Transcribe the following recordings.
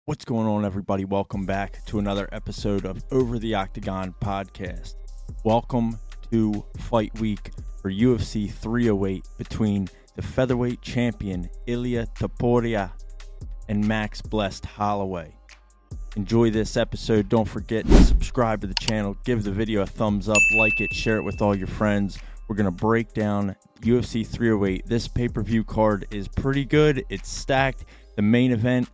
What's going on, everybody? Welcome back to another episode of Over the Octagon podcast. Welcome to Fight Week for UFC 308 between the featherweight champion Ilia Topuria and Max Blessed Holloway. Enjoy this episode. Don't forget to subscribe to the channel, give the video a thumbs up, like it, share it with all your friends. We're going to break down UFC 308. This pay-per-view card is pretty good. It's stacked. The main event,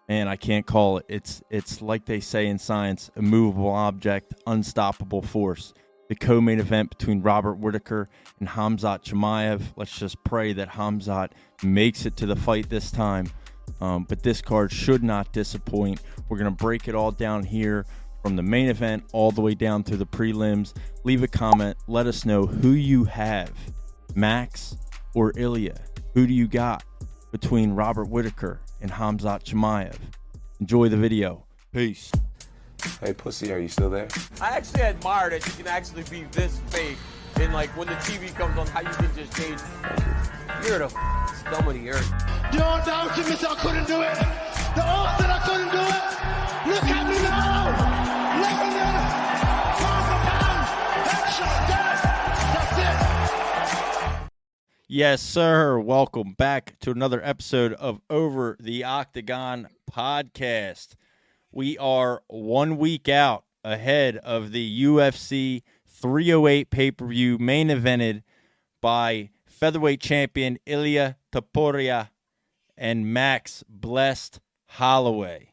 and I can't call it. It's like they say in science, a movable object, unstoppable force. The co-main event between Robert Whittaker and Khamzat Chimaev. Let's just pray that Khamzat makes it to the fight this time. But this card should not disappoint. We're going to break it all down here from the main event all the way down through the prelims. Leave a comment. Let us know who you have, Max or Ilia. Who do you got between Robert Whittaker and Khamzat Chimaev? Enjoy the video. Peace. Hey, pussy, are you still there? I actually admire that you can actually be this fake. And like when the TV comes on, how you can just change. You're the scum of the earth. You don't doubt me, I couldn't do it. The odds that I couldn't do it. Look at me now. Look at me. Pound for pound. Headshot dead. That's it. Yes, sir. Welcome back to another episode of Over the Octagon podcast. We are 1 week out ahead of the UFC 308 pay-per-view main evented by featherweight champion Ilia Topuria and Max Blessed Holloway.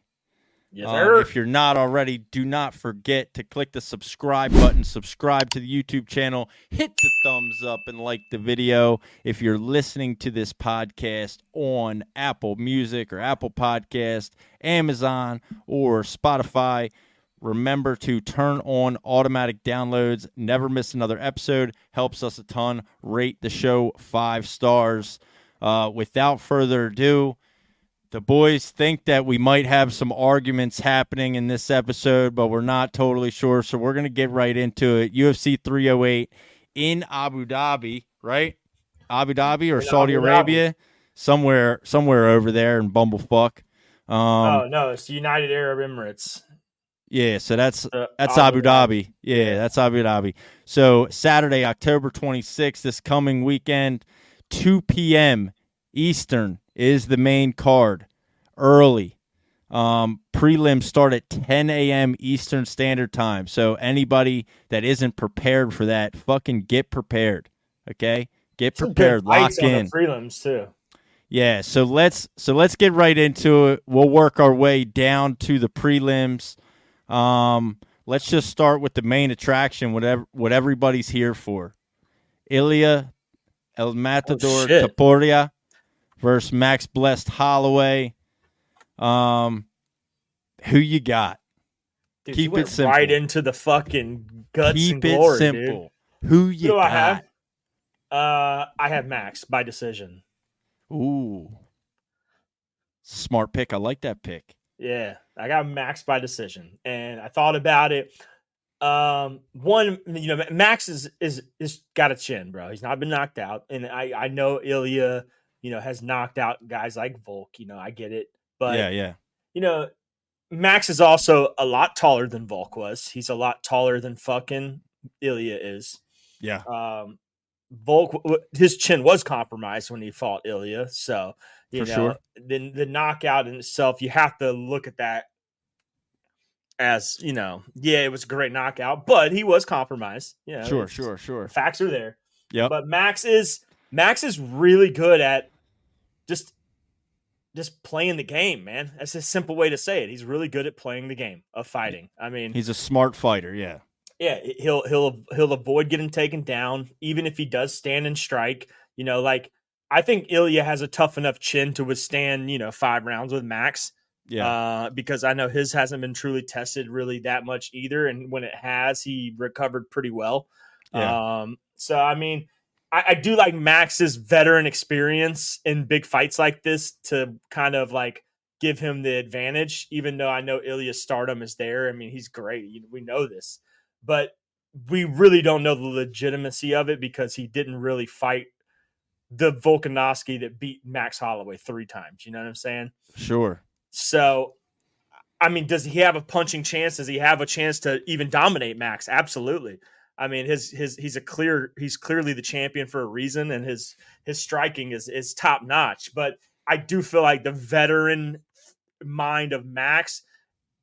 Yes, sir. If you're not already, do not forget to click the subscribe button, subscribe to the YouTube channel, hit the thumbs up, and like the video. If you're listening to this podcast on Apple Music or Apple Podcast, Amazon, or Spotify, remember to turn on automatic downloads. Never miss another episode. Helps us a ton. Rate the show 5 stars. Without further ado, the boys think that we might have some arguments happening in this episode, but we're not totally sure, so we're going to get right into it. UFC 308 in Abu Dhabi, right? Abu Dhabi or Saudi Arabia? Somewhere over there in Bumblefuck. No, it's the United Arab Emirates. Yeah, so that's Abu Dhabi. Yeah, that's Abu Dhabi. So Saturday, October 26th, this coming weekend, 2 p.m. Eastern is the main card. Early. Prelims start at 10 a.m. Eastern Standard Time. So anybody that isn't prepared for that, fucking get prepared. Okay? Get prepared. Lock in. Prelims too. Yeah, so let's get right into it. We'll work our way down to the prelims. Let's just start with the main attraction, what everybody's here for. Ilia El Matador Topuria versus Max Blessed Holloway. Who you got? Dude, Keep it simple. Right into the fucking guts Keep and glory, it simple. Dude. Who you got? I have? I have Max by decision. Ooh. Smart pick. I like that pick. Yeah, I got Max by decision. And I thought about it. Max is got a chin, bro. He's not been knocked out. And I know Ilia, has knocked out guys like Volk. I get it. But, yeah. Max is also a lot taller than Volk was. He's a lot taller than fucking Ilia is. Yeah. Volk, his chin was compromised when he fought Ilia. So, sure. Then the knockout in itself, you have to look at that as, it was a great knockout, but he was compromised. Sure. Facts are there. Yeah. But Max is really good at just playing the game, man. That's a simple way to say it. He's really good at playing the game of fighting. I mean, he's a smart fighter. Yeah. Yeah, he'll avoid getting taken down, even if he does stand and strike. I think Ilia has a tough enough chin to withstand, 5 rounds with Max. Yeah. Because I know his hasn't been truly tested really that much either, and when it has, he recovered pretty well. Yeah. So I mean, I do like Max's veteran experience in big fights like this to kind of like give him the advantage, even though I know Ilia's stardom is there. I mean, he's great. We know this. But we really don't know the legitimacy of it because he didn't really fight the Volkanovski that beat Max Holloway 3 times. You know what I'm saying? Sure. So, I mean, does he have a punching chance? Does he have a chance to even dominate Max? Absolutely. I mean, he's clearly the champion for a reason, and his striking is top notch. But I do feel like the veteran mind of Max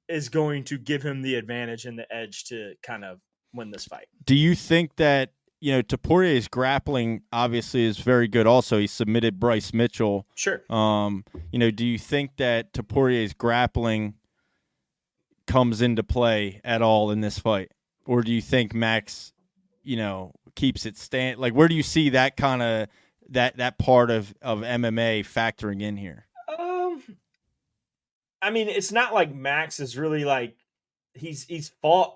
is going to give him the advantage and the edge to kind of win this fight. Do you think that, Topuria's grappling obviously is very good also? He submitted Bryce Mitchell. Sure. Do you think that Topuria's grappling comes into play at all in this fight? Or do you think Max, keeps it stand? Like, where do you see that kind of that part of MMA factoring in here? I mean, it's not like Max is really like he's fought.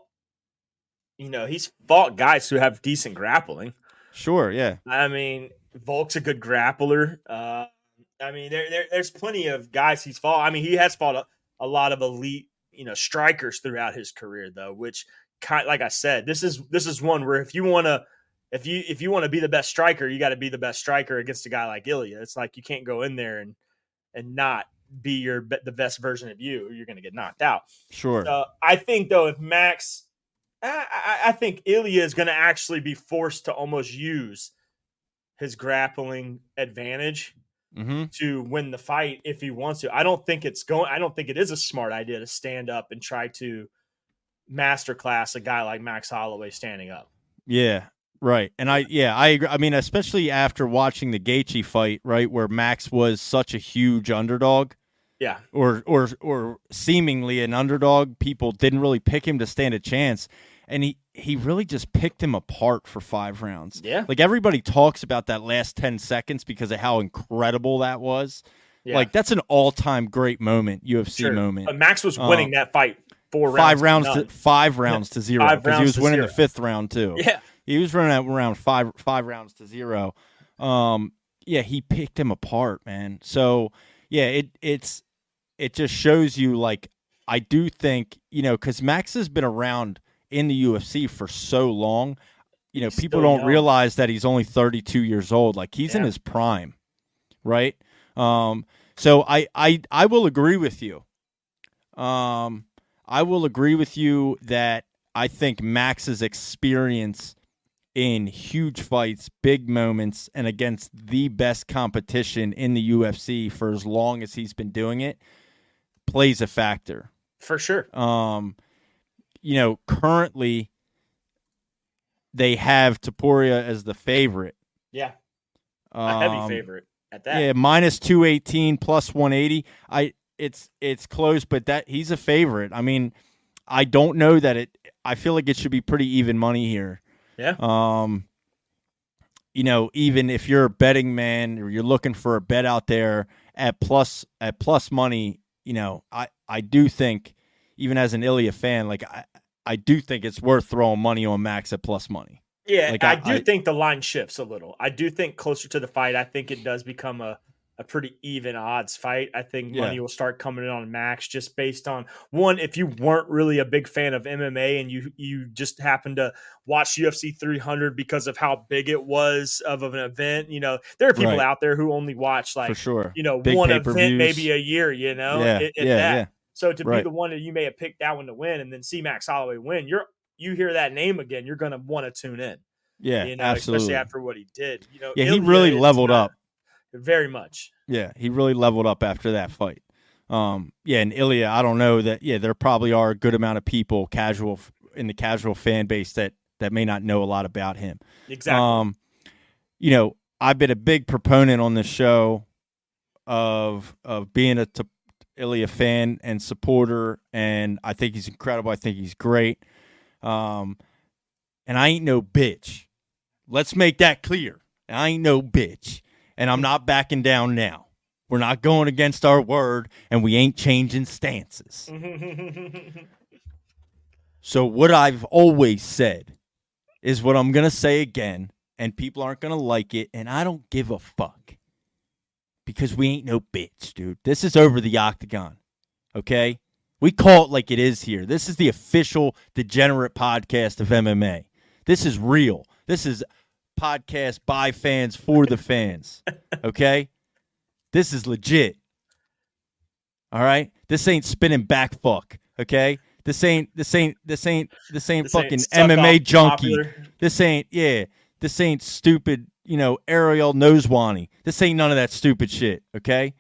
He's fought guys who have decent grappling. Sure, yeah. I mean, Volk's a good grappler. I mean, there's plenty of guys he's fought. I mean, he has fought a lot of elite, strikers throughout his career, though. Which, like I said, this is one where if you want to be the best striker, you got to be the best striker against a guy like Ilia. It's like you can't go in there and not be the best version of you. You're going to get knocked out. Sure. So I think though, if Max. I think Ilia is going to actually be forced to almost use his grappling advantage to win the fight if he wants to. I don't think it is a smart idea to stand up and try to masterclass a guy like Max Holloway standing up. Yeah, right. And I agree. I mean, especially after watching the Gaethje fight, right, where Max was such a huge underdog. Yeah. Or seemingly an underdog. People didn't really pick him to stand a chance. And he really just picked him apart for 5 rounds. Yeah. Like, everybody talks about that last 10 seconds because of how incredible that was. Yeah. Like, that's an all-time great moment, UFC moment. But Max was winning that fight 4 rounds. 5 rounds to 0. Because he was winning the 5th round, too. Yeah. He was running around 5 rounds to 0. He picked him apart, man. So, yeah, it just shows you, like, I do think, because Max has been around in the UFC for so long, people don't realize that he's only 32 years old. Like, he's in his prime, right? So I will agree with you. I will agree with you that I think Max's experience in huge fights, big moments, and against the best competition in the UFC for as long as he's been doing it plays a factor. For sure. Currently they have Topuria as the favorite. Yeah. A heavy favorite at that. Yeah, minus 218, plus 180. It's close, but that he's a favorite. I mean, I don't know that I feel like it should be pretty even money here. Yeah. Even if you're a betting man or you're looking for a bet out there at plus money, I do think, even as an Ilia fan, like I do think it's worth throwing money on Max at plus money. Yeah, like I think the line shifts a little. I do think closer to the fight, I think it does become a pretty even odds fight. I think money will start coming in on Max just based on, one, if you weren't really a big fan of MMA and you just happened to watch UFC 300 because of how big it was of an event, there are people out there who only watch like, for sure, big one event maybe a year, Yeah. So to be the one that you may have picked that one to win and then see Max Holloway win, you hear that name again, you're going to want to tune in. Yeah, absolutely. Especially after what he did. He really leveled up. Very much. Yeah, he really leveled up after that fight. And Ilia, I don't know that. Yeah, there probably are a good amount of people in the casual fan base that may not know a lot about him. Exactly. I've been a big proponent on the show of being a Ilia fan and supporter, and I think he's incredible. I think he's great. And I ain't no bitch. Let's make that clear. I ain't no bitch. And I'm not backing down now. We're not going against our word, and we ain't changing stances. So what I've always said is what I'm going to say again, and people aren't going to like it, and I don't give a fuck. Because we ain't no bitch, dude. This is Over the Octagon, okay? We call it like it is here. This is the official degenerate podcast of MMA. This is real. This is podcast by fans for the fans, okay? This is legit. All right, this ain't spinning back fuck. Okay, this ain't This fucking ain't suck off MMA junkie. popular. This ain't stupid. Ariel Noswani. This ain't none of that stupid shit. Okay,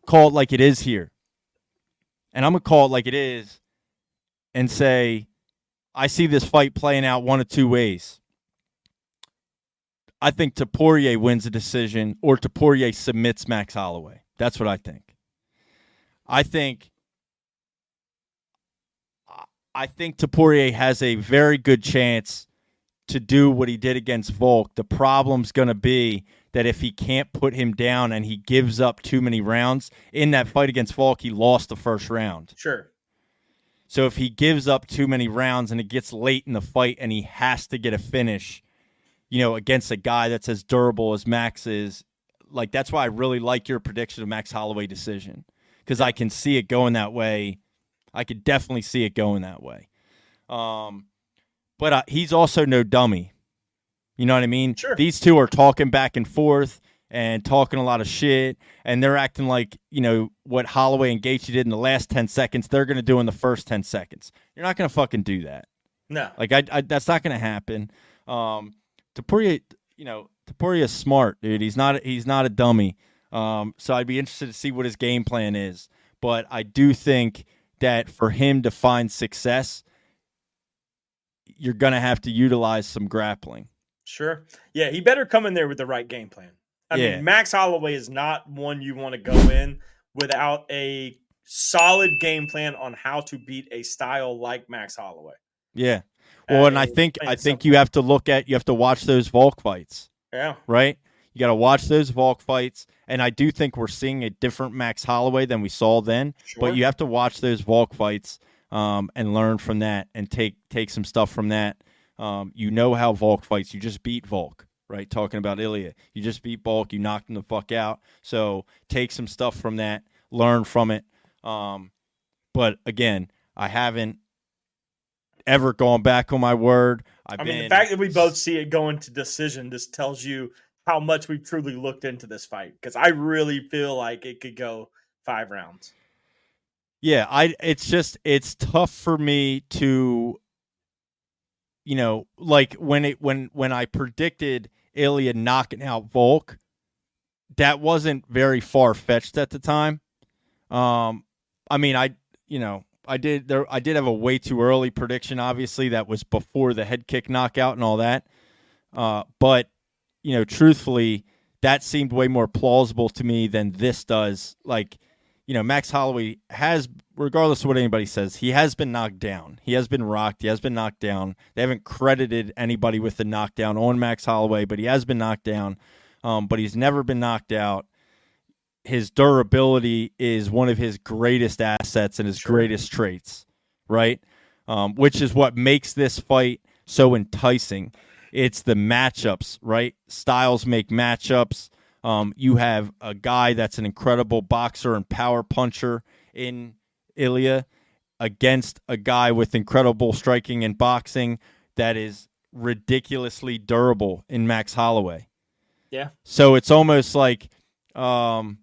call it like it is here, and I'm gonna call it like it is, and say, I see this fight playing out one of two ways. I think Topuria wins a decision, or Topuria submits Max Holloway. That's what I think. I think Topuria has a very good chance to do what he did against Volk. The problem's going to be that if he can't put him down and he gives up too many rounds, in that fight against Volk, he lost the first round. Sure. So if he gives up too many rounds and it gets late in the fight and he has to get a finish, against a guy that's as durable as Max is, like, that's why I really like your prediction of Max Holloway decision. Because I can see it going that way. I could definitely see it going that way. But he's also no dummy. You know what I mean? Sure. These two are talking back and forth and talking a lot of shit, and they're acting like, what Holloway and Gaethje did in the last 10 seconds, they're going to do in the first 10 seconds. You're not going to fucking do that. No. Like, that's not going to happen. Topuria is smart, dude. He's not a dummy. So I'd be interested to see what his game plan is. But I do think that for him to find success, you're going to have to utilize some grappling. Sure. Yeah, he better come in there with the right game plan. I mean, Max Holloway is not one you want to go in without a solid game plan on how to beat a style like Max Holloway. Yeah. Well, and I think you have to watch those Volk fights. Yeah. Right? You got to watch those Volk fights, and I do think we're seeing a different Max Holloway than we saw then. Sure. But you have to watch those Volk fights and learn from that and take some stuff from that. How Volk fights. You just beat Volk, right? Talking about Ilia. You just beat Volk. You knocked him the fuck out. So take some stuff from that. Learn from it. But, again, I haven't ever gone back on my word. The fact that we both see it going to decision, this tells you how much we've truly looked into this fight, because I really feel like it could go 5 rounds. Yeah, it's tough for me to, like when I predicted Ilia knocking out Volk, that wasn't very far fetched at the time. I did have a way too early prediction. Obviously, that was before the head kick knockout and all that. But truthfully, that seemed way more plausible to me than this does. Like, Max Holloway has, regardless of what anybody says, he has been knocked down. He has been rocked. He has been knocked down. They haven't credited anybody with the knockdown on Max Holloway, but he has been knocked down. But he's never been knocked out. His durability is one of his greatest assets and his greatest traits, right? Which is what makes this fight so enticing. It's the matchups, right? Styles make matchups. You have a guy that's an incredible boxer and power puncher in Ilia against a guy with incredible striking and boxing that is ridiculously durable in Max Holloway. Yeah. So it's almost like, what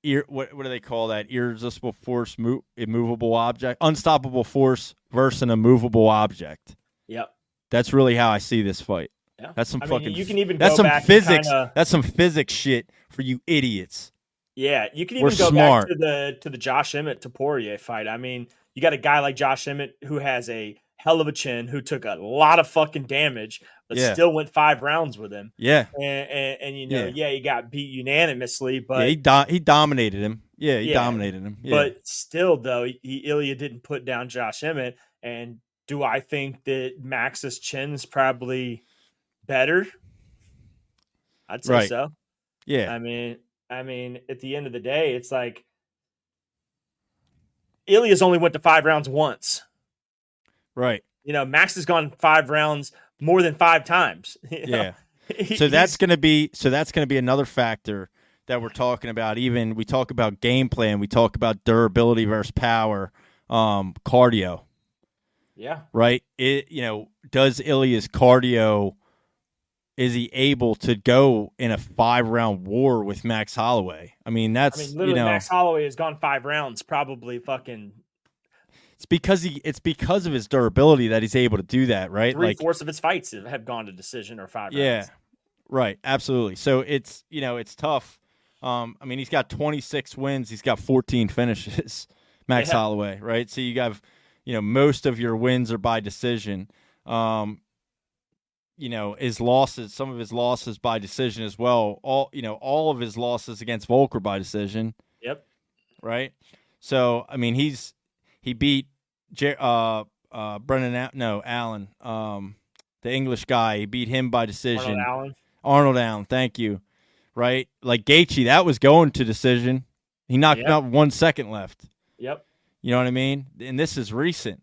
do they call that? Irresistible force, immovable object, unstoppable force versus an immovable object. Yep. That's really how I see this fight. Yeah. That's some fucking. You can even that's go some back physics. And that's some physics shit for you idiots. Yeah, you can We're even go smart. back to the Josh Emmett Topuria fight. I mean, you got a guy like Josh Emmett who has a hell of a chin, who took a lot of fucking damage, but still went 5 rounds with him. Yeah, and he got beat unanimously, but he dominated him. Yeah, he dominated him. Yeah. But still, though, Ilia didn't put down Josh Emmett. And do I think that Max's chin is probably better? I'd say so. Yeah. I mean, at the end of the day, it's like Ilia's only went to 5 rounds once. Right. Max has gone 5 rounds more than 5 times. Yeah. So that's going to be another factor that we're talking about. Even we talk about game plan, we talk about durability versus power, cardio. Yeah. Right? Does Ilia's cardio is he able to go in a 5-round war with Max Holloway? I mean, that's literally Max Holloway has gone 5 rounds, probably fucking. It's because of his durability that he's able to do that, right? 3/4 of his fights have gone to decision or 5 rounds. Yeah, right, absolutely. So it's it's tough. I mean, he's got 26 wins, he's got 14 finishes, Max Holloway, right? So you have, most of your wins are by decision. His losses, some of his losses by decision as well. All of his losses against Volker by decision. Yep. Right. So I mean, he beat Allen, the English guy. He beat him by decision. Arnold Allen. Thank you. Right. Like Gaethje, that was going to decision. He knocked out 1 second left. Yep. You know what I mean? And this is recent.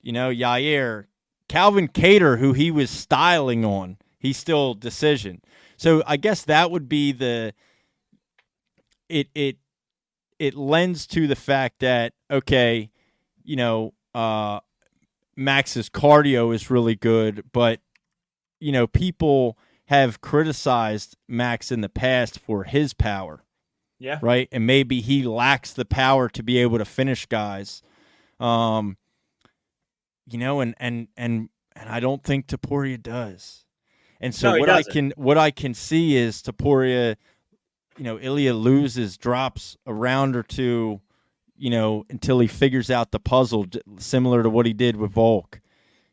Yair. Calvin Kattar, who he was styling on, he's still decision. So I guess that would be it lends to the fact that, okay, Max's cardio is really good, but, people have criticized Max in the past for his power. Yeah. Right? And maybe he lacks the power to be able to finish guys. And I don't think Topuria does. And so what I can see is Topuria, Ilia drops a round or two, until he figures out the puzzle, similar to what he did with Volk.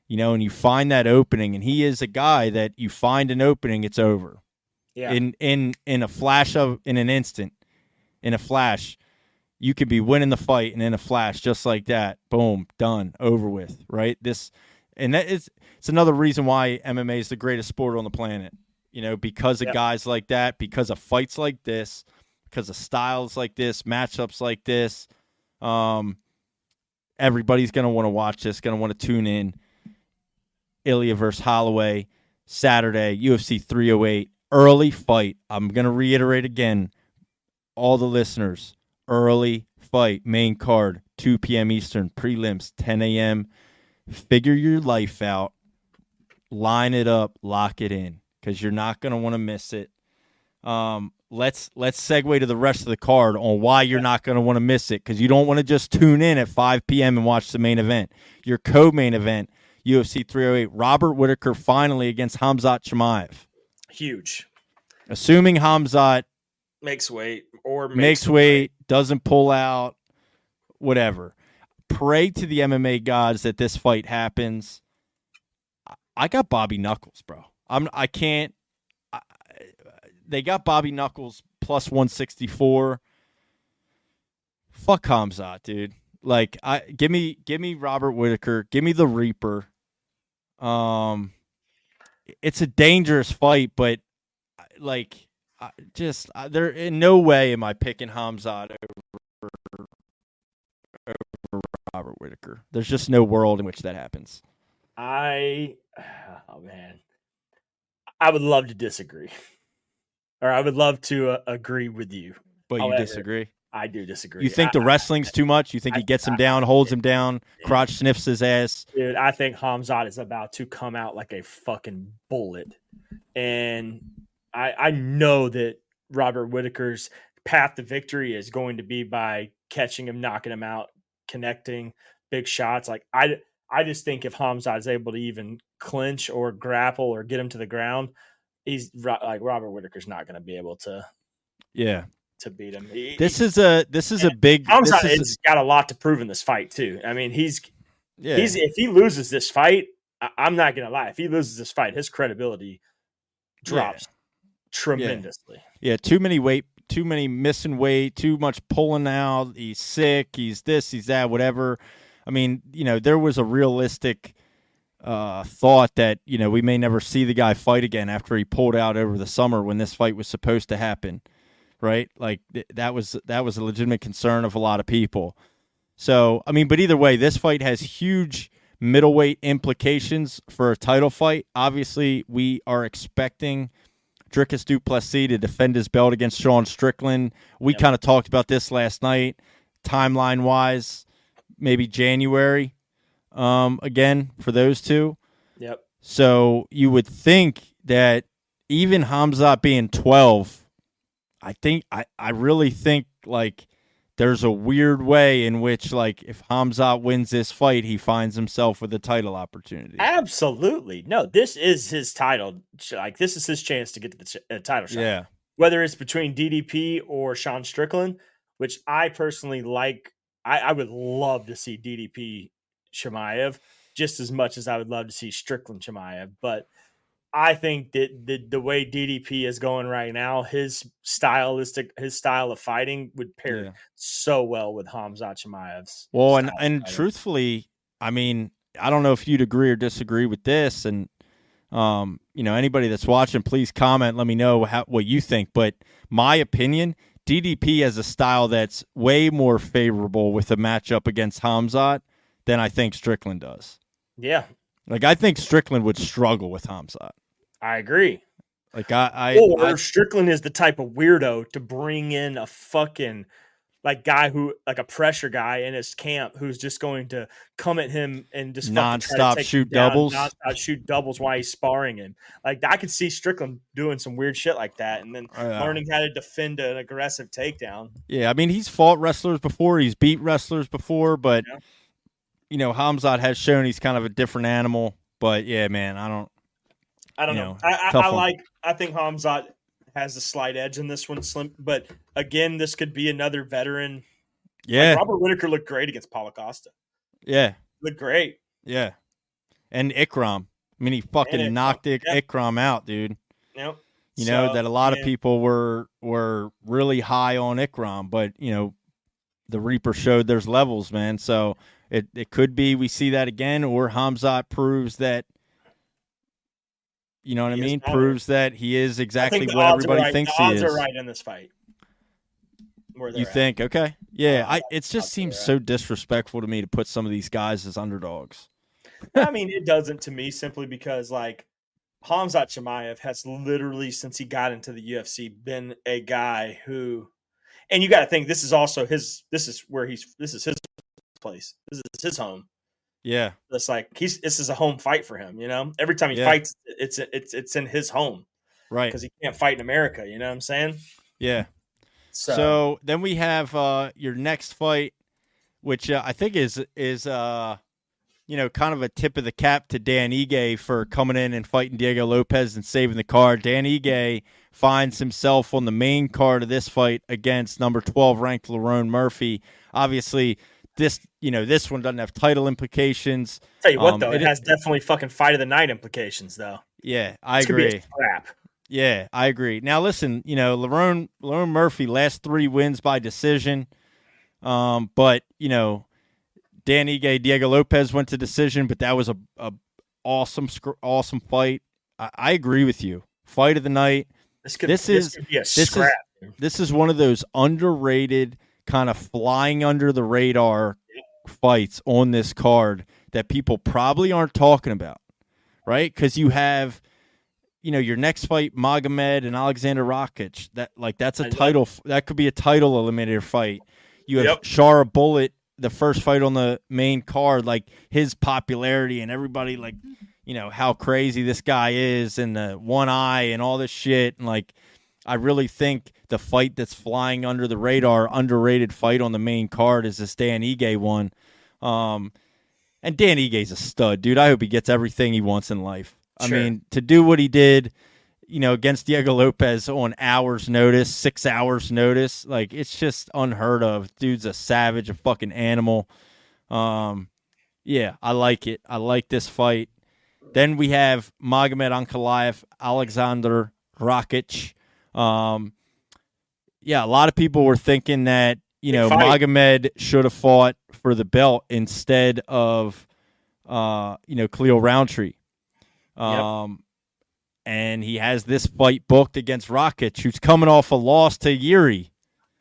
And you find that opening, and he is a guy that you find an opening, it's over. Yeah. In an instant, in a flash. You could be winning the fight, and in a flash, just like that, boom, done, over with, right? It's another reason why MMA is the greatest sport on the planet. Because of guys like that, because of fights like this, because of styles like this, matchups like this. Everybody's gonna want to watch this, gonna want to tune in. Ilia versus Holloway, Saturday, UFC 308, early fight. I'm gonna reiterate again, all the listeners. Early fight, main card, 2 p.m. Eastern, prelims, 10 a.m. Figure your life out, line it up, lock it in, because you're not going to want to miss it. Let's segue to the rest of the card on why you're not going to want to miss it, because you don't want to just tune in at 5 p.m. and watch the main event. Your co-main event, UFC 308, Robert Whittaker finally against Khamzat Chimaev. Huge. Assuming Khamzat makes weight, doesn't pull out, whatever. Pray to the MMA gods that this fight happens. I got Bobby Knuckles, bro. They got Bobby Knuckles plus 164. Fuck Khamzat, dude. Like, give me Robert Whittaker. Give me the Reaper. It's a dangerous fight, but like. There in no way am I picking Khamzat over Robert Whittaker. There's just no world in which that happens. I would love to disagree, or I would love to agree with you. But However, you disagree? I do disagree. You think the wrestling's too much? You think he gets him down, holds him down, crotch sniffs his ass? Dude, I think Khamzat is about to come out like a fucking bullet, and I know that Robert Whittaker's path to victory is going to be by catching him, knocking him out, connecting big shots. Like I just think if Khamzat is able to even clinch or grapple or get him to the ground, he's like Robert Whittaker's not going to be able to. Yeah. To beat him. This is a big. Khamzat has got a lot to prove in this fight too. I mean, he's if he loses this fight, I'm not going to lie. If he loses this fight, his credibility drops. Tremendously. Yeah, too many missing weight, too much pulling out. He's sick. He's this, he's that, whatever. I mean, there was a realistic thought that, we may never see the guy fight again after he pulled out over the summer when this fight was supposed to happen, right? Like that was a legitimate concern of a lot of people. So, I mean, but either way, this fight has huge middleweight implications for a title fight. Obviously, we are expecting Dricus du Plessis to defend his belt against Sean Strickland. We kind of talked about this last night, timeline-wise, maybe January again for those two. Yep. So you would think that even Hamzat being 12, I really think like there's a weird way in which like if Hamzat wins this fight, he finds himself with a title opportunity. Absolutely. No, this is his title. Like, this is his chance to get the title shot. Yeah. Whether it's between DDP or Sean Strickland, which I personally like. I would love to see DDP Chimaev just as much as I would love to see Strickland Chimaev. But I think that the way DDP is going right now, his style of fighting would pair so well with Hamzat Chimaev's. Well, and truthfully, I mean, I don't know if you'd agree or disagree with this, and anybody that's watching, please comment. Let me know what you think. But my opinion, DDP has a style that's way more favorable with a matchup against Hamzat than I think Strickland does. Yeah, like I think Strickland would struggle with Hamzat. I agree. Like Strickland is the type of weirdo to bring in a fucking guy who like a pressure guy in his camp who's just going to come at him and just nonstop shoot doubles while he's sparring him. Like I could see Strickland doing some weird shit like that and then learning how to defend an aggressive takedown. Yeah, I mean he's fought wrestlers before, he's beat wrestlers before, but Hamzat has shown he's kind of a different animal. But yeah, man, I don't know. I think Hamzat has a slight edge in this one, Slim. But again, this could be another veteran. Yeah, like Robert Whitaker looked great against Paulo Costa. Yeah, looked great. Yeah, and Ikram. I mean, he fucking knocked Ikram out, dude. Yep. You know that a lot of people were really high on Ikram, but the Reaper showed there's levels, man. So it could be we see that again, or Hamzat proves that. You know what I mean? Proves that he is exactly what everybody thinks he is. The odds are right in this fight. You think? Okay. Yeah, it just seems so disrespectful to me to put some of these guys as underdogs. I mean, it doesn't to me simply because, like, Hamzat Chimaev has literally, since he got into the UFC, been a guy who – and you got to think this is also his – this is his place. This is his home. Yeah, it's like this is a home fight for him. Every time he fights, it's in his home, right? Because he can't fight in America. You know what I'm saying? Yeah. So then we have your next fight, which I think is kind of a tip of the cap to Dan Ige for coming in and fighting Diego Lopez and saving the card. Dan Ige finds himself on the main card of this fight against number 12 ranked Lerone Murphy. Obviously. This one doesn't have title implications. Tell you what, though, it has definitely fucking fight of the night implications, though. Yeah, I agree. Crap. Yeah, I agree. Now, listen, Lerone Murphy last 3 wins by decision, but Dan Ige, Diego Lopez went to decision, but that was a awesome fight. I agree with you. Fight of the night. This could be a scrap. This is one of those underrated, kind of flying under the radar fights on this card that people probably aren't talking about, right? Because you have, your next fight, Magomed and Alexander Rakic. That's a title. That could be a title eliminator fight. You have Shara Bullet, the first fight on the main card. Like his popularity and everybody, how crazy this guy is, and the one eye and all this shit, and I really think the fight that's flying under the radar, underrated fight on the main card is this Dan Ige one. And Dan Ige's a stud, dude. I hope he gets everything he wants in life. Sure. I mean, to do what he did, against Diego Lopez on hours' notice, 6 hours' notice, it's just unheard of. Dude's a savage, a fucking animal. Yeah, I like it. I like this fight. Then we have Magomed Ankalaev, Alexander Rakic. A lot of people were thinking that, Magomed should have fought for the belt instead of, Khalil Roundtree. And he has this fight booked against Rakic, who's coming off a loss to Yuri.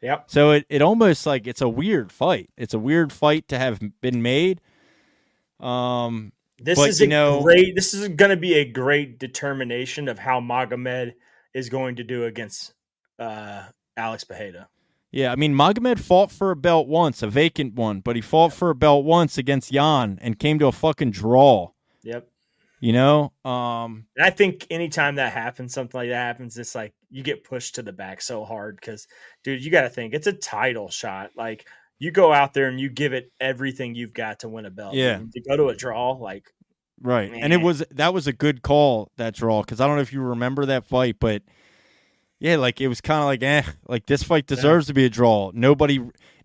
Yep. So it almost it's a weird fight. It's a weird fight to have been made. This is going to be a great determination of how Magomed is going to do against Alex Pereira. Yeah, I mean, Magomed fought for a belt once, a vacant one, but he fought for a belt once against Jan and came to a fucking draw. Yep. And I think anytime that happens, something like that happens, it's like you get pushed to the back so hard because, dude, you got to think it's a title shot. Like you go out there and you give it everything you've got to win a belt. Yeah. To go to a draw, like right. man. And that was a good call, that draw, because I don't know if you remember that fight, but yeah, like it was kind of like, like this fight deserves to be a draw.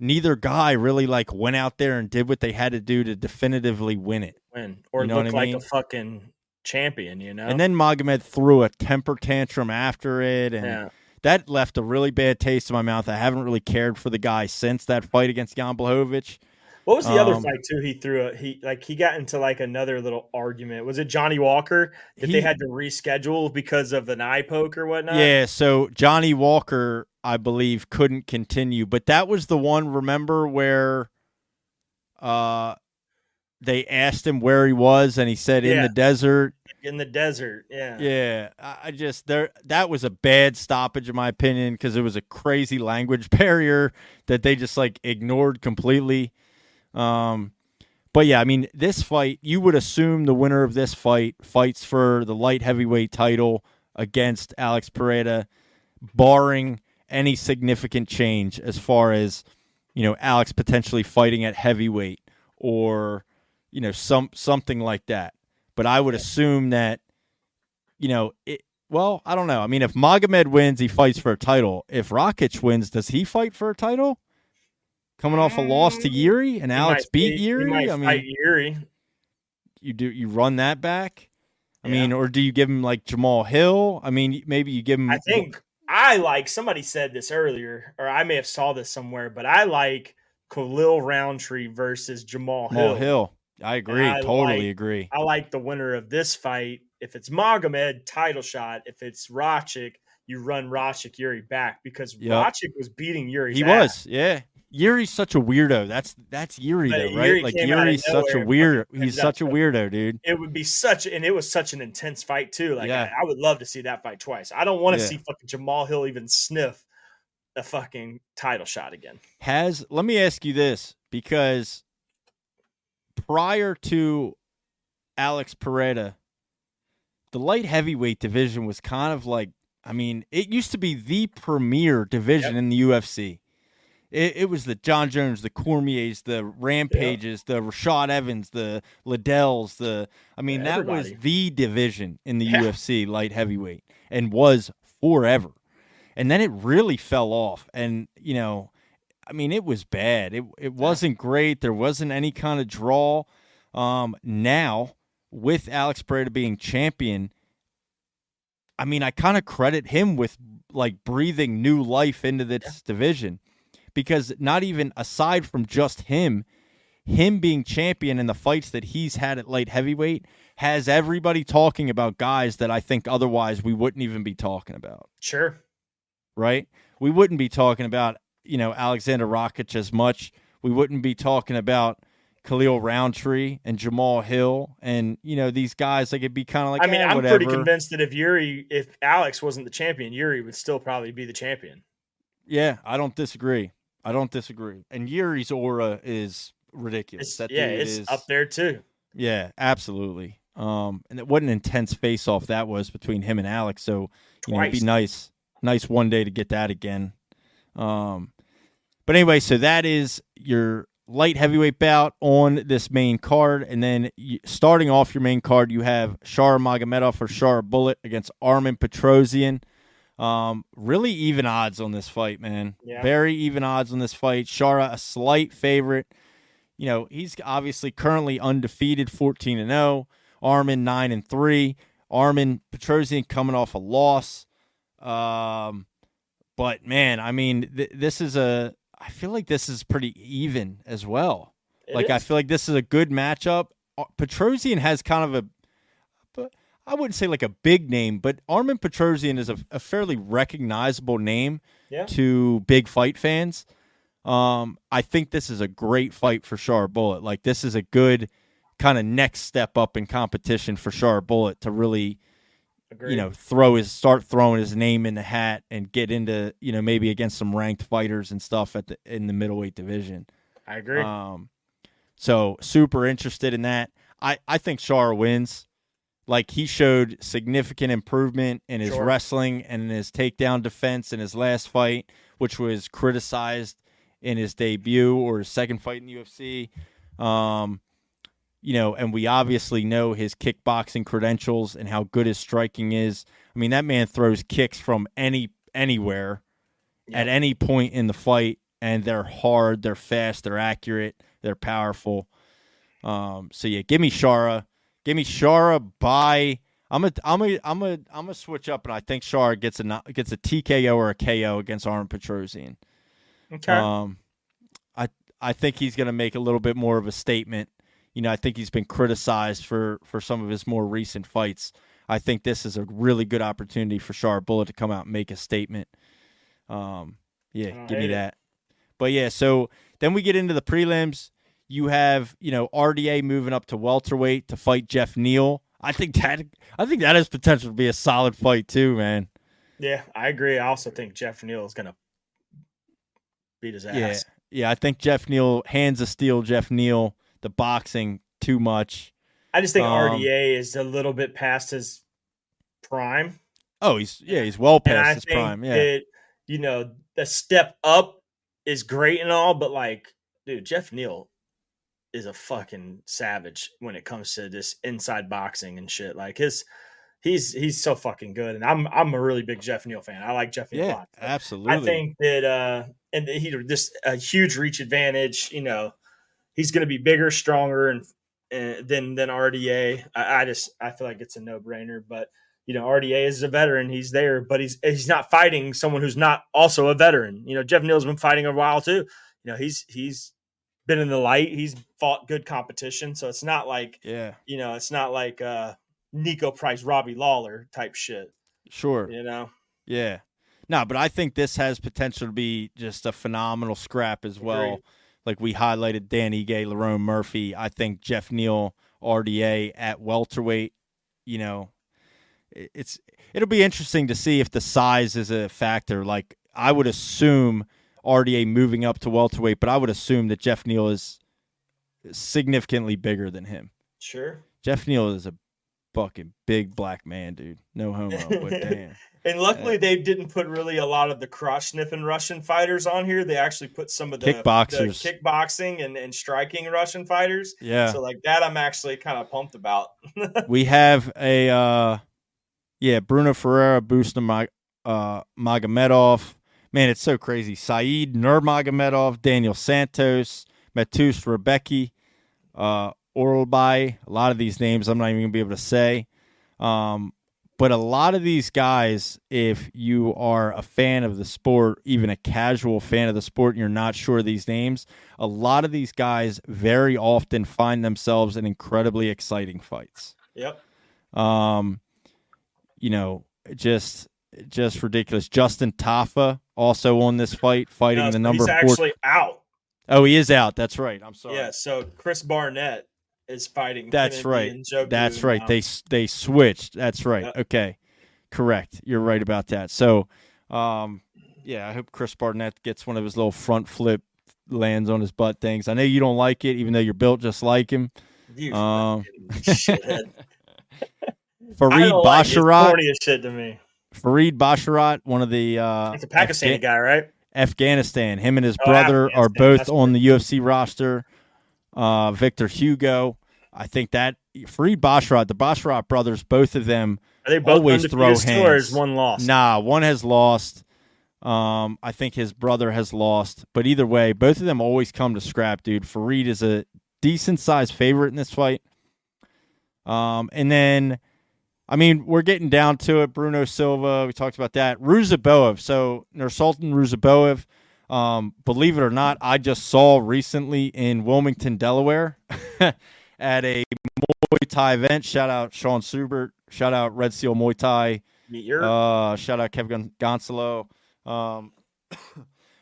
Neither guy really like went out there and did what they had to do to definitively win it. Or you know look like a fucking champion, And then Magomed threw a temper tantrum after it, and that left a really bad taste in my mouth. I haven't really cared for the guy since that fight against Jan Blachowicz. What was the other fight too? He threw he got into like another little argument. Was it Johnny Walker that they had to reschedule because of an eye poke or whatnot? Yeah, so Johnny Walker, I believe, couldn't continue, but that was the one. Remember where, they asked him where he was, and he said in the desert. In the desert, yeah. Yeah, that was a bad stoppage in my opinion because it was a crazy language barrier that they just like ignored completely. But yeah, I mean, this fight, you would assume the winner of this fight fights for the light heavyweight title against Alex Pereira, barring any significant change as far as, Alex potentially fighting at heavyweight or, something like that. But I would assume that, I don't know. I mean, if Magomed wins, he fights for a title. If Rakic wins, does he fight for a title? Coming off a loss to Yuri, and Alex beat Yuri. Fight Yuri. You run that back. I mean, or do you give him like Jamal Hill? I mean, maybe you give him. I think somebody said this earlier, or I may have saw this somewhere, but I like Khalil Roundtree versus Jamal Hill. I agree. Totally agree. I like the winner of this fight. If it's Magomed, title shot. If it's Rakic, you run Rakic Yuri back because Rakic was beating Yuri. He was, yeah. Yuri's such a weirdo. That's Yuri though, right? Like Yuri's such a weird. He's such a weirdo, dude. It would be it was such an intense fight too. Like I would love to see that fight twice. I don't want to see fucking Jamal Hill even sniff a fucking title shot again. Let me ask you this, because prior to Alex Pereira, the light heavyweight division was kind of like, I mean, it used to be the premier division in the UFC. It was the John Jones, the Cormiers, the Rampages, the Rashad Evans, the Liddells, that was the division in the UFC, light heavyweight, and was forever. And then it really fell off. And, it was bad. It wasn't great. There wasn't any kind of draw. Now, with Alex Pereira being champion, I kind of credit him with, like, breathing new life into this division. Because not even aside from just him being champion in the fights that he's had at light heavyweight has everybody talking about guys that I think otherwise we wouldn't even be talking about. Sure. Right? We wouldn't be talking about, Alexander Rakic as much. We wouldn't be talking about Khalil Roundtree and Jamal Hill and, these guys. Like, it'd be kind of like, I'm whatever. pretty convinced that if Alex wasn't the champion, Yuri would still probably be the champion. Yeah, I don't disagree. And Yuri's aura is ridiculous. It's up there too. Yeah, absolutely. And what an intense face-off that was between him and Alex. So, it'd be nice one day to get that again. But anyway, so that is your light heavyweight bout on this main card. And then starting off your main card, you have Shara Magomedov or Shara Bullet against Armen Petrosyan. Really even odds on this fight, man. Yeah. Very even odds on this fight. Shara, a slight favorite. He's obviously currently undefeated, 14-0. Armen 9-3. Armen Petrosyan coming off a loss. But man, I feel like this is pretty even as well. I feel like this is a good matchup. Petrosyan has kind of I wouldn't say like a big name, but Armen Petrosyan is a fairly recognizable name to big fight fans. I think this is a great fight for Shara Bullet. Like, this is a good kind of next step up in competition for Shara Bullet to really, start throwing his name in the hat and get into, maybe against some ranked fighters and stuff in the middleweight division. I agree. So super interested in that. I think Shara wins. Like, he showed significant improvement in his wrestling and in his takedown defense in his last fight, which was criticized in his debut or his second fight in the UFC. And we obviously know his kickboxing credentials and how good his striking is. I mean, that man throws kicks from anywhere at any point in the fight, and they're hard, they're fast, they're accurate, they're powerful. Give me Shara. Give me Shara by. I'm a switch up, and I think Shara gets a TKO or a KO against Armen Petrosian. Okay. I think he's going to make a little bit more of a statement. I think he's been criticized for some of his more recent fights. I think this is a really good opportunity for Shara Bullet to come out and make a statement. Give me that. But yeah, so then we get into the prelims. You have, RDA moving up to welterweight to fight Jeff Neal. I think that has potential to be a solid fight too, man. Yeah, I agree. I also think Jeff Neal is going to beat his ass. Yeah, I think Jeff Neal, hands of steel Jeff Neal, the boxing too much. I just think RDA is a little bit past his prime. Oh, he's well past his prime. Yeah. That, the step up is great and all, but dude, Jeff Neal is a fucking savage when it comes to this inside boxing and shit. He's so fucking good, and I'm a really big Jeff Neal fan. I like Jeff Neal a lot. Absolutely. I think that and he just a huge reach advantage. He's going to be bigger, stronger, and than RDA. I feel like it's a no brainer. But RDA is a veteran. He's there, but he's not fighting someone who's not also a veteran. Jeff Neal's been fighting a while too. He's been in the light. He's fought good competition, so it's not like it's not like Nico Price, Robbie Lawler type shit. Sure. Yeah. No, but I think this has potential to be just a phenomenal scrap as well. Agreed. Like we highlighted Dan Ige, Lerone Murphy. I think Jeff Neal, RDA at welterweight, it'll be interesting to see if the size is a factor. Like, I would assume RDA moving up to welterweight, but I would assume that Jeff Neal is significantly bigger than him. Sure. Jeff Neal is a fucking big black man, dude. No homo, but damn. And luckily, they didn't put really a lot of the crotch-sniffing Russian fighters on here. They actually put some of the kickboxing and striking Russian fighters. Yeah. So, that I'm actually kind of pumped about. We have Bruno Ferreira, Bustam Magomedov. Man, it's so crazy. Saeed Nurmagomedov, Daniel Santos, Matus Rebecki, Oralbai. A lot of these names I'm not even going to be able to say. But a lot of these guys, if you are a fan of the sport, even a casual fan of the sport, and you're not sure of these names, a lot of these guys very often find themselves in incredibly exciting fights. Yep. Just ridiculous. Justin Tafa also on this fighting the number 4. He's actually out. Oh, he is out. That's right. I'm sorry. Yeah, so Chris Barnett is fighting. That's Kennedy right. That's right. They switched. That's right. Yep. Okay. Correct. You're right about that. So, I hope Chris Barnett gets one of his little front flip lands on his butt things. I know you don't like it, even though you're built just like him. Shithead. Fareed Basharat. Corny as shit to me. Fareed Basharat, one of the he's a Pakistani guy, right? Afghanistan. Him and his brother are both on the UFC roster. Victor Hugo. I think that Fareed Basharat, the Basharat brothers, both of them are they both always throw hands. Or is one lost? Nah, one has lost. I think his brother has lost. But either way, both of them always come to scrap, dude. Fareed is a decent-sized favorite in this fight. And then, we're getting down to it. Bruno Silva, we talked about that. Ruziboev. So, Nursultan Ruziboev, believe it or not, I just saw recently in Wilmington, Delaware at a Muay Thai event. Shout out Sean Subert. Shout out Red Seal Muay Thai. Shout out Kevin Gonzalo. But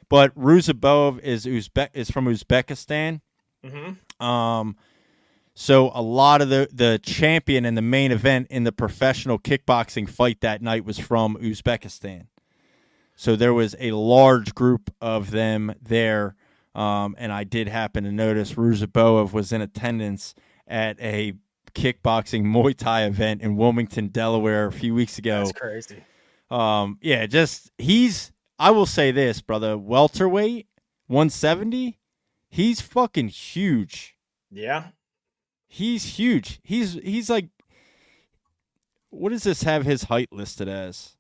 Ruziboev is from Uzbekistan. Mm-hmm. So a lot of the champion in the main event in the professional kickboxing fight that night was from Uzbekistan. So there was a large group of them there, and I did happen to notice Ruziboev was in attendance at a kickboxing Muay Thai event in Wilmington, Delaware a few weeks ago. That's crazy. I will say this, brother, welterweight, 170, he's fucking huge. Yeah. He's huge. He's like, what does this have his height listed as?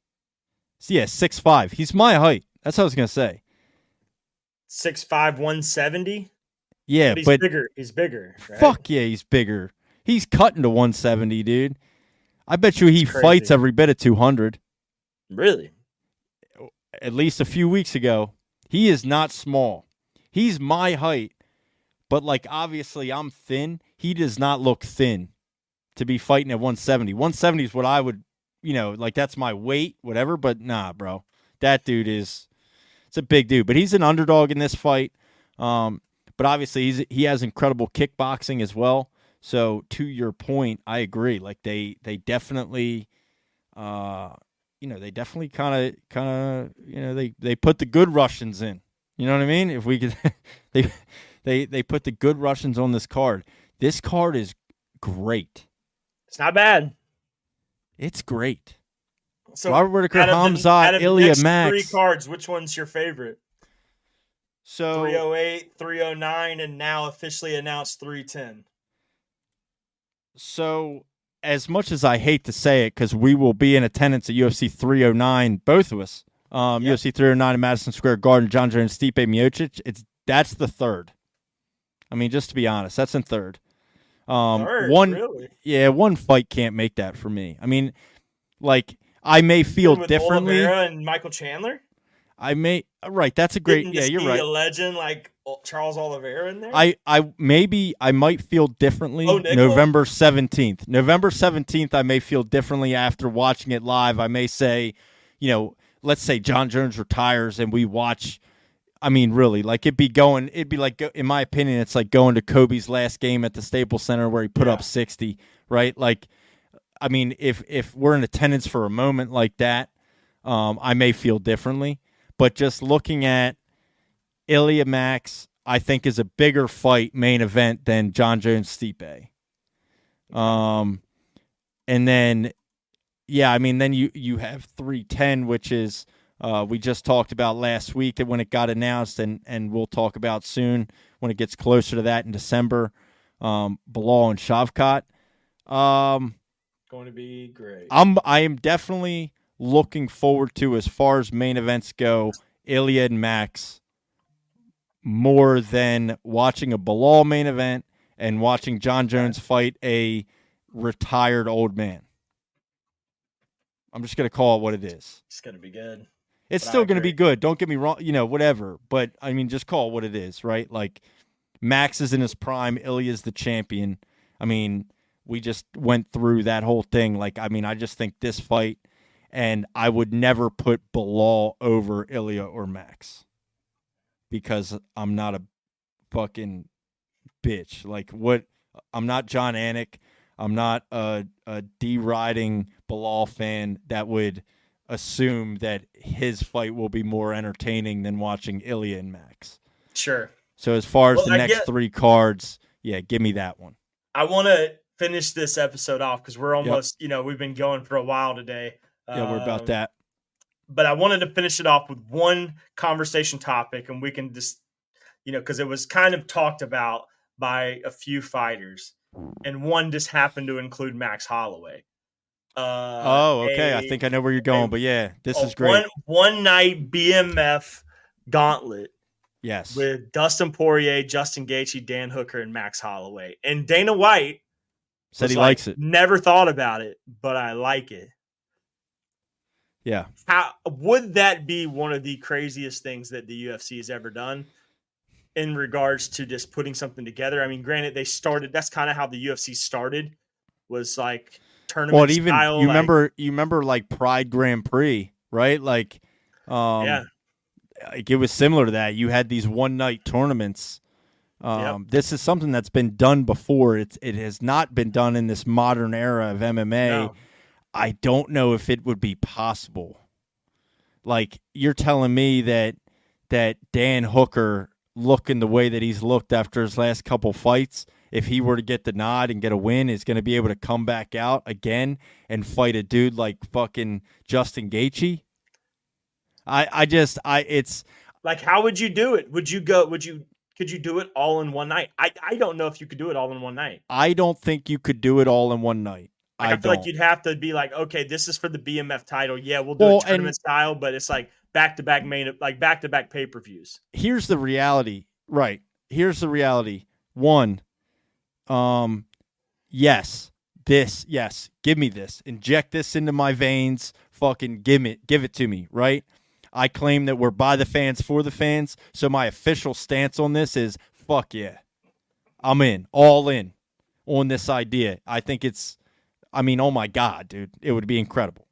Yeah, 6'5". He's my height. That's what I was going to say. 6'5", 170? Yeah, but he's bigger. Right? Fuck yeah, he's bigger. He's cutting to 170, dude. I bet you he fights every bit of 200. Really? At least a few weeks ago. He is not small. He's my height. But, like, obviously I'm thin. He does not look thin to be fighting at 170. 170 is what I would, like that's my weight, whatever. But, nah, bro. That dude it's a big dude. But he's an underdog in this fight. But, obviously, he has incredible kickboxing as well. So, to your point, I agree. Like, they definitely, they definitely kind of, they put the good Russians in. You know what I mean? If we could, they put the good Russians on this card. This card is great. It's not bad. It's great. So Robert Whitaker, Hamzat, Ilia, Max. 3 cards, which one's your favorite? So 308, 309, and now officially announced 310. So, as much as I hate to say it, because we will be in attendance at UFC 309, both of us, UFC 309 in Madison Square Garden, John Jones, Stipe Miocic, that's the third. I mean, just to be honest, that's in third. Third, really? Yeah, one fight can't make that for me. I mean, like, I may feel with differently. Oliveira and Michael Chandler? Right, that's a great, Didn't you're right. A legend like Charles Oliveira in there? I might feel differently November 17th. November 17th, I may feel differently after watching it live. I may say, let's say John Jones retires and we watch. I mean, really, like it'd be like, in my opinion, it's like going to Kobe's last game at the Staples Center where he put up 60, right? Like, I mean, if we're in attendance for a moment like that, I may feel differently. But just looking at Ilia Max, I think is a bigger fight main event than John Jones Stipe. And then, then you have 310, which is we just talked about last week that when it got announced, and we'll talk about soon when it gets closer to that in December. Bilal and Shavkat. Going to be great. I am definitely looking forward to, as far as main events go, Ilia and Max more than watching a Bilal main event and watching John Jones fight a retired old man. I'm just going to call it what it is. It's going to be good. It's still going to be good. Don't get me wrong, whatever. But, I mean, just call it what it is, right? Like, Max is in his prime. Ilya's the champion. I mean, we just went through that whole thing. Like, I mean, I just think this fight, and I would never put Bilal over Ilia or Max because I'm not a fucking bitch. Like, what? I'm not John Anik. I'm not a deriding Bilal fan that would assume that his fight will be more entertaining than watching Ilia and Max. Sure. So as far as the next 3 cards, give me that one. I want to finish this episode off because we're almost, we've been going for a while today. Yeah, we're about that. But I wanted to finish it off with one conversation topic, and we can just, because it was kind of talked about by a few fighters, and one just happened to include Max Holloway. Okay. I think I know where you're going, but this is great. One night BMF gauntlet. Yes. With Dustin Poirier, Justin Gaethje, Dan Hooker, and Max Holloway. And Dana White said he likes it. Never thought about it, but I like it. Yeah. How would that be one of the craziest things that the UFC has ever done in regards to just putting something together? I mean, granted, that's kind of how the UFC started, was like tournament style. You remember like Pride Grand Prix, right? Like, like it was similar to that. You had these one night tournaments. This is something that's been done before. It has not been done in this modern era of MMA. No. I don't know if it would be possible. Like, you're telling me that Dan Hooker, looking the way that he's looked after his last couple fights, if he were to get the nod and get a win, is going to be able to come back out again and fight a dude like fucking Justin Gaethje. It's like, how would you do it? Could you do it all in one night? I don't know if you could do it all in one night. I don't think you could do it all in one night. Like, I feel like you'd have to be like, okay, this is for the BMF title. Yeah, we'll do it tournament style, but it's like back-to-back back-to-back pay-per-views. Here's the reality. Right. Here's the reality. One, yes, give me this. Inject this into my veins. Fucking give it to me, right? I claim that we're by the fans, for the fans, so my official stance on this is fuck yeah. I'm all in on this idea. I think oh my God, dude, it would be incredible.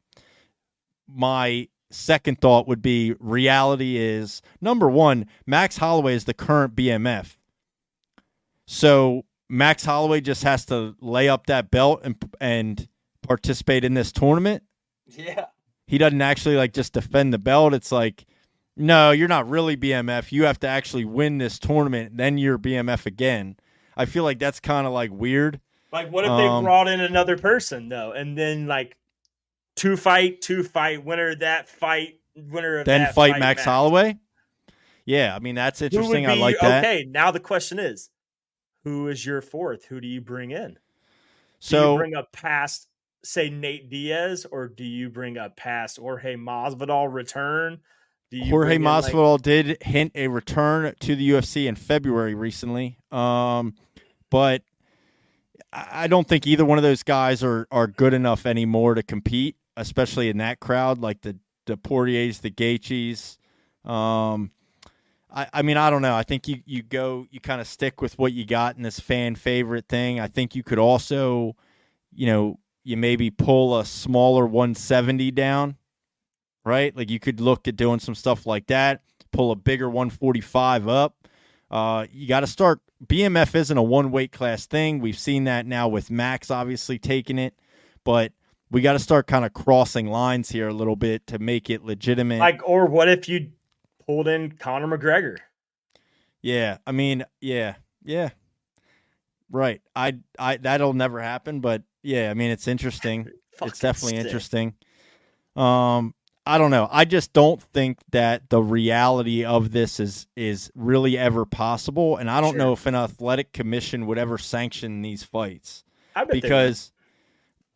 My second thought would be reality is, number one, Max Holloway is the current BMF. So Max Holloway just has to lay up that belt and participate in this tournament. Yeah. He doesn't actually like just defend the belt. It's like, no, you're not really BMF. You have to actually win this tournament, then you're BMF again. I feel like that's kind of like weird. Like, what if they brought in another person though, and then like two fight, winner of that fight, winner of then that fight Max Holloway? Yeah, I mean, that's interesting. I like that. Okay, now the question is, who is your fourth? Who do you bring in? Do you bring up past, say, Nate Diaz, or do you bring up past Jorge Masvidal return? Jorge Masvidal did hint a return to the UFC in February recently, but I don't think either one of those guys are good enough anymore to compete, especially in that crowd, like the Poiriers, the Gaethjes. I mean, I don't know. I think you kind of stick with what you got in this fan favorite thing. I think you could also, you maybe pull a smaller 170 down, right? Like you could look at doing some stuff like that, pull a bigger 145 up. You got to start. BMF isn't a one weight class thing. We've seen that now with Max obviously taking it, but we got to start kind of crossing lines here a little bit to make it legitimate. Like, or what if you pulled in Conor McGregor? Yeah, I mean, yeah, right. I that'll never happen, but yeah, I mean, it's interesting. It's definitely interesting. I don't know. I just don't think that the reality of this is really ever possible, and I don't know if an athletic commission would ever sanction these fights. Because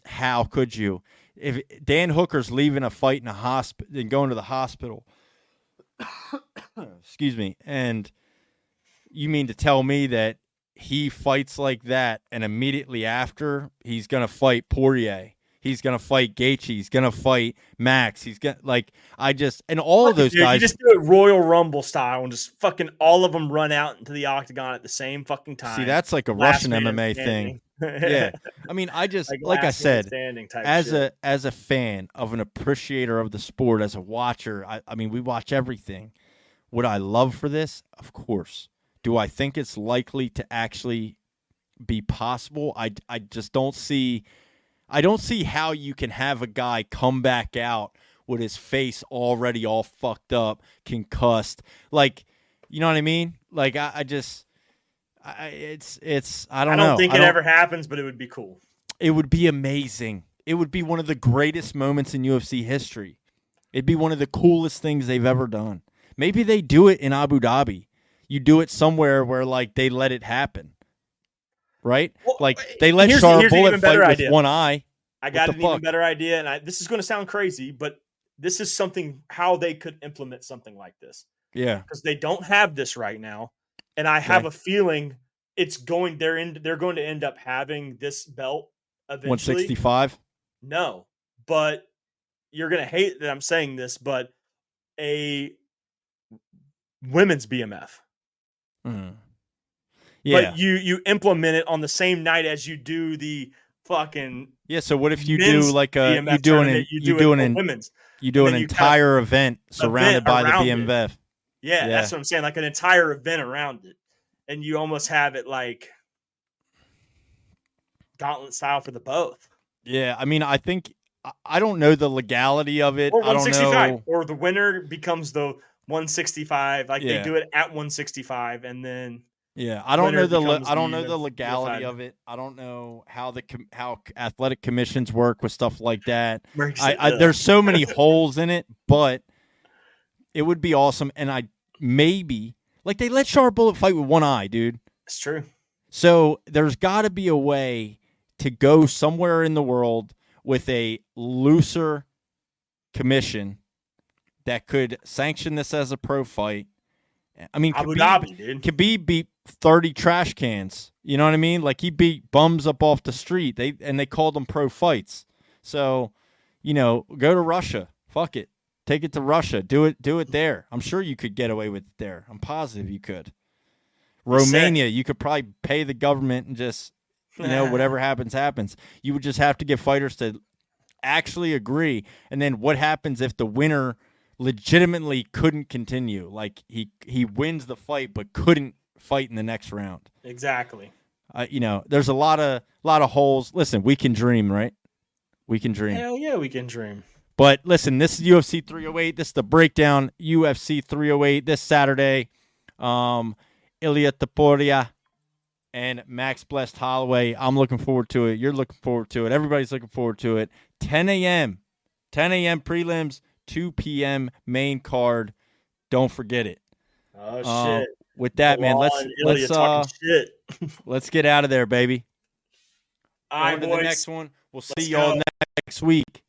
how could you? If Dan Hooker's leaving a fight in a hospital and going to the hospital, excuse me, and you mean to tell me that he fights like that and immediately after he's going to fight Poirier? He's going to fight Gaethje. He's going to fight Max. He's going and all of those guys. You just do it Royal Rumble style and just fucking all of them run out into the octagon at the same fucking time. See, that's like a Russian MMA thing. Yeah. I mean, I just, like I said, as a fan of an appreciator of the sport, as a watcher, I mean, we watch everything. Would I love for this? Of course. Do I think it's likely to actually be possible? I just don't see. I don't see how you can have a guy come back out with his face already all fucked up, concussed. Like, you know what I mean? Like, I don't know. I don't think it ever happens, but it would be cool. It would be amazing. It would be one of the greatest moments in UFC history. It'd be one of the coolest things they've ever done. Maybe they do it in Abu Dhabi. You do it somewhere where, like, they let it happen. Right? Well, like, they let Char Bullet fight with one eye. I got an even better idea, and this is going to sound crazy, but this is something how they could implement something like this. Yeah. Because they don't have this right now, and I have a feeling they're going to end up having this belt eventually. 165? No, but you're going to hate that I'm saying this, but a women's BMF. Mm. Yeah. But you implement it on the same night as you do the fucking so what if you do like a you do an entire event surrounded by the BMF? Yeah, that's what I'm saying. Like an entire event around it, and you almost have it like gauntlet style for the both. Yeah, I mean, I think I don't know the legality of it. Or I don't know. Or the winner becomes the 165. Like they do it at 165, and then Yeah, I don't know becomes I don't know the the legality of it. I don't know how how athletic commissions work with stuff like that. There's so many holes in it, but it would be awesome. And maybe like they let Sharp Bullet fight with one eye, dude. It's true. So there's got to be a way to go somewhere in the world with a looser commission that could sanction this as a pro fight. I mean, Abu Dhabi, dude. Khabib beat 30 trash cans. You know what I mean? Like he beat bums up off the street. They called them pro fights. So, go to Russia. Fuck it. Take it to Russia. Do it there. I'm sure you could get away with it there. I'm positive you could. Romania, you could probably pay the government and just, whatever happens, happens. You would just have to get fighters to actually agree. And then what happens if the winner legitimately couldn't continue? Like he wins the fight but couldn't fight in the next round. Exactly. There's a lot of holes. Listen, we can dream, right? We can dream. Hell yeah, we can dream. But listen, this is UFC 308. This is the breakdown. UFC 308 this Saturday. Ilia Topuria and Max Blessed Holloway. I'm looking forward to it. You're looking forward to it. Everybody's looking forward to it. 10 a.m. prelims, 2 p.m. main card. Don't forget it. Oh shit! With that, man, let's get out of there, baby. All right, on to boys. the next one. We'll see Let's y'all go. next week.